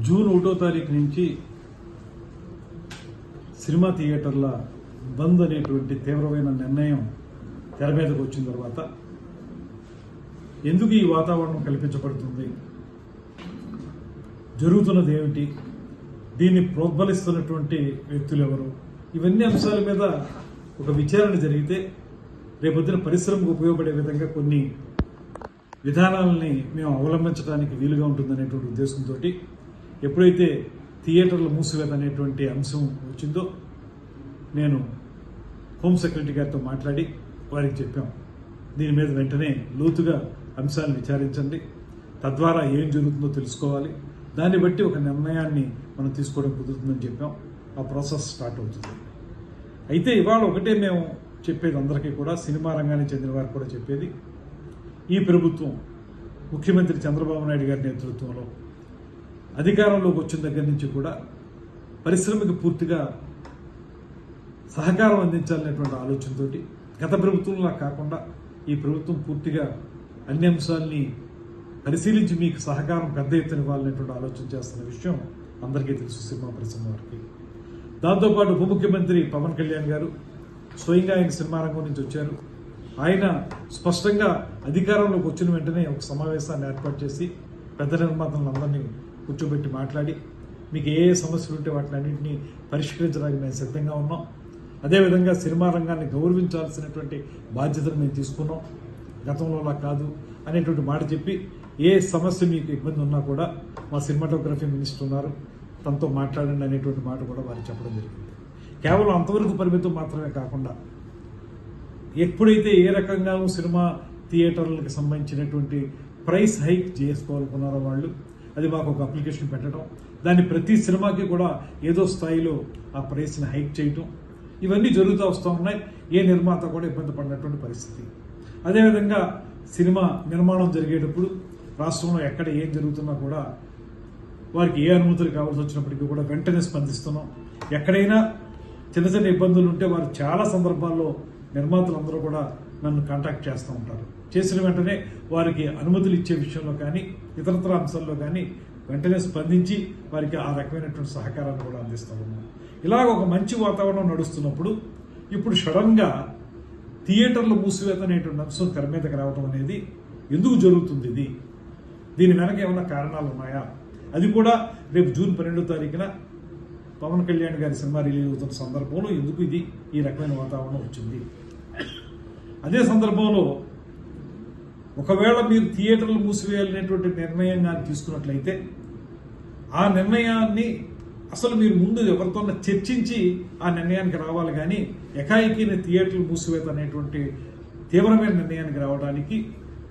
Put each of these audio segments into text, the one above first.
June 1వ తారీఖు నుంచి సినిమా థియేటర్ల బంద్ అనేటువంటి తీవ్రమైన నిర్ణయం తెర మీదకు వచ్చిన తర్వాత ఎందుకు ఈ వాతావరణం కల్పించబడుతుంది, జరుగుతున్నది ఏమిటి, దీన్ని ప్రోద్బలిస్తున్నటువంటి వ్యక్తులు ఎవరు, ఇవన్నీ అంశాల మీద ఒక విచారణ జరిగితే రేపొద్దున పరిశ్రమకు ఉపయోగపడే విధంగా కొన్ని విధానాలని మేము అవలంబించడానికి వీలుగా ఉంటుందనేటువంటి ఉద్దేశంతో ఎప్పుడైతే థియేటర్ల మూసివేత అనేటువంటి అంశం వచ్చిందో నేను హోమ్ సెక్రటరీ గారితో మాట్లాడి వారికి చెప్పాం, దీని మీద వెంటనే లోతుగా అంశాలను విచారించండి, తద్వారా ఏం జరుగుతుందో తెలుసుకోవాలి, దాన్ని బట్టి ఒక నిర్ణయాన్ని మనం తీసుకోవడం కుదురుతుందని చెప్పాం. ఆ ప్రాసెస్ స్టార్ట్ అవుతుంది. అయితే ఇవాళ ఒకటే మేము చెప్పేది అందరికీ కూడా, సినిమా రంగానికి చెందిన వారికి కూడా చెప్పేది, ఈ ప్రభుత్వం ముఖ్యమంత్రి చంద్రబాబు నాయుడు గారి నేతృత్వంలో అధికారంలోకి వచ్చిన దగ్గర నుంచి కూడా పరిశ్రమకి పూర్తిగా సహకారం అందించాలనేటువంటి ఆలోచనతో గత ప్రభుత్వంలా కాకుండా ఈ ప్రభుత్వం పూర్తిగా అన్ని అంశాలని పరిశీలించి మీకు సహకారం పెద్ద ఎత్తున ఇవ్వాలనేటువంటి ఆలోచన చేస్తున్న విషయం అందరికీ తెలుసు సినిమా పరిశ్రమ వారికి. దాంతోపాటు ఉప ముఖ్యమంత్రి పవన్ కళ్యాణ్ గారు స్వయంగా ఆయన సినిమా రంగం నుంచి వచ్చారు. ఆయన స్పష్టంగా అధికారంలోకి వచ్చిన వెంటనే ఒక సమావేశాన్ని ఏర్పాటు చేసి పెద్ద నిర్మాతలందరినీ కూర్చోబెట్టి మాట్లాడి మీకు ఏ సమస్యలు ఉంటే వాటిని అన్నింటినీ పరిష్కరించడానికి మేము సిద్ధంగా ఉన్నాం, అదేవిధంగా సినిమా రంగాన్ని గౌరవించాల్సినటువంటి బాధ్యతను మేము తీసుకున్నాం, గతంలోలా కాదు అనేటువంటి మాట చెప్పి ఏ సమస్య మీకు ఇబ్బంది ఉన్నా కూడా మా సినిమాటోగ్రఫీ మినిస్టర్ ఉన్నారు, తనతో మాట్లాడండి అనేటువంటి మాట కూడా వారు చెప్పడం జరిగింది. కేవలం అంతవరకు పరిమితం మాత్రమే కాకుండా ఎప్పుడైతే ఏ రకంగా సినిమా థియేటర్లకు సంబంధించినటువంటి ప్రైస్ హైక్ చేసుకోవాలనుకున్నారో వాళ్ళు, అది మాకు ఒక అప్లికేషన్ పెట్టడం, దాన్ని ప్రతి సినిమాకి కూడా ఏదో స్థాయిలో ఆ ప్రైస్ని హైక్ చేయటం, ఇవన్నీ జరుగుతూ వస్తూ ఉన్నాయి. ఏ నిర్మాత కూడా ఇబ్బంది పడినటువంటి పరిస్థితి. అదేవిధంగా సినిమా నిర్మాణం జరిగేటప్పుడు రాష్ట్రంలో ఎక్కడ ఏం జరుగుతున్నా కూడా వారికి ఏ అనుమతులు కావాల్సి వచ్చినప్పటికీ కూడా వెంటనే స్పందిస్తున్నాం. ఎక్కడైనా చిన్న చిన్న ఇబ్బందులు ఉంటే వారు చాలా సందర్భాల్లో నిర్మాతలందరూ కూడా నన్ను కాంటాక్ట్ చేస్తూ ఉంటారు. చేసిన వెంటనే వారికి అనుమతులు ఇచ్చే విషయంలో కానీ ఇతరత్ర అంశాల్లో కానీ వెంటనే స్పందించి వారికి ఆ రకమైనటువంటి సహకారాన్ని కూడా అందిస్తూ ఉన్నాం. ఇలాగ ఒక మంచి వాతావరణం నడుస్తున్నప్పుడు ఇప్పుడు సడన్గా థియేటర్లు మూసివేత అనేటువంటి అంశం తెర మీదకి రావడం అనేది ఎందుకు జరుగుతుంది? దీని వెనక ఏమైనా కారణాలు ఉన్నాయా? అది కూడా రేపు జూన్ 12వ తారీఖున పవన్ కళ్యాణ్ గారి సినిమా రిలీజ్ అవుతున్న సందర్భంలో ఎందుకు ఈ రకమైన వాతావరణం వచ్చింది? అదే సందర్భంలో ఒకవేళ మీరు థియేటర్లు మూసివేయాలనేటువంటి నిర్ణయం కానీ తీసుకున్నట్లయితే ఆ నిర్ణయాన్ని అసలు మీరు ముందు ఎవరితో చర్చించి ఆ నిర్ణయానికి రావాలి, కానీ ఎకాయికీని థియేటర్లు మూసివేత అనేటువంటి తీవ్రమైన నిర్ణయానికి రావడానికి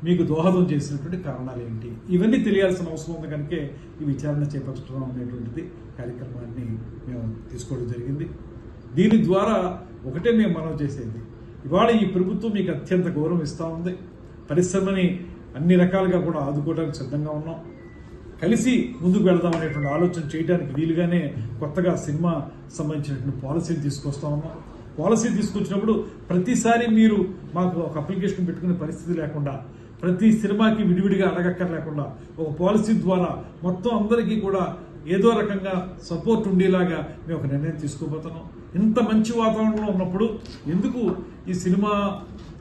మీకు దోహదం చేసినటువంటి కారణాలు ఏంటి, ఇవన్నీ తెలియాల్సిన అవసరం ఉంది. కనుక ఈ విచారణ చేపట్టడం అనేటువంటిది కార్యక్రమాన్ని మేము తీసుకోవడం జరిగింది. దీని ద్వారా ఒకటే మేము మనం చేసేది, ఇవాళ ఈ ప్రభుత్వం మీకు అత్యంత గౌరవం ఇస్తూ ఉంది, పరిశ్రమని అన్ని రకాలుగా కూడా ఆదుకోవడానికి సిద్ధంగా ఉన్నాం, కలిసి ముందుకు వెళదాం అనేటువంటి ఆలోచన చేయడానికి వీలుగానే కొత్తగా సినిమా సంబంధించినటువంటి పాలసీని తీసుకొస్తా ఉన్నాం. పాలసీ తీసుకొచ్చినప్పుడు ప్రతిసారి మీరు మాకు ఒక అప్లికేషన్ పెట్టుకునే పరిస్థితి లేకుండా, ప్రతి సినిమాకి విడివిడిగా అడగక్కర్లేకుండా ఒక పాలసీ ద్వారా మొత్తం అందరికీ కూడా ఏదో రకంగా సపోర్ట్ ఉండేలాగా మేము ఒక నిర్ణయం తీసుకోబోతున్నాం. ఇంత మంచి వాతావరణంలో ఉన్నప్పుడు ఎందుకు ఈ సినిమా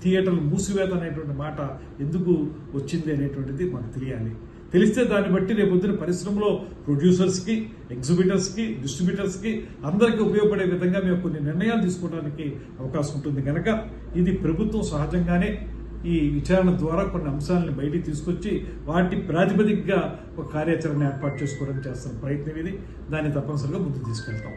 థియేటర్లు మూసివేత అనేటువంటి మాట ఎందుకు వచ్చింది అనేటువంటిది మాకు తెలియాలి. తెలిస్తే దాన్ని బట్టి రేపొద్దున పరిశ్రమలో ప్రొడ్యూసర్స్కి, ఎగ్జిబిటర్స్కి, డిస్ట్రిబ్యూటర్స్కి అందరికీ ఉపయోగపడే విధంగా మేము కొన్ని నిర్ణయాలు తీసుకోవడానికి అవకాశం ఉంటుంది. కనుక ఇది ప్రభుత్వం సహజంగానే ఈ విచారణ ద్వారా కొన్ని అంశాలను బయటికి తీసుకొచ్చి వాటి ప్రాతిపదికగా ఒక కార్యాచరణ ఏర్పాటు చేసుకోవడానికి చేస్తున్న ప్రయత్నం ఇది. దాన్ని తప్పనిసరిగా ముందుకు తీసుకెళ్తాం.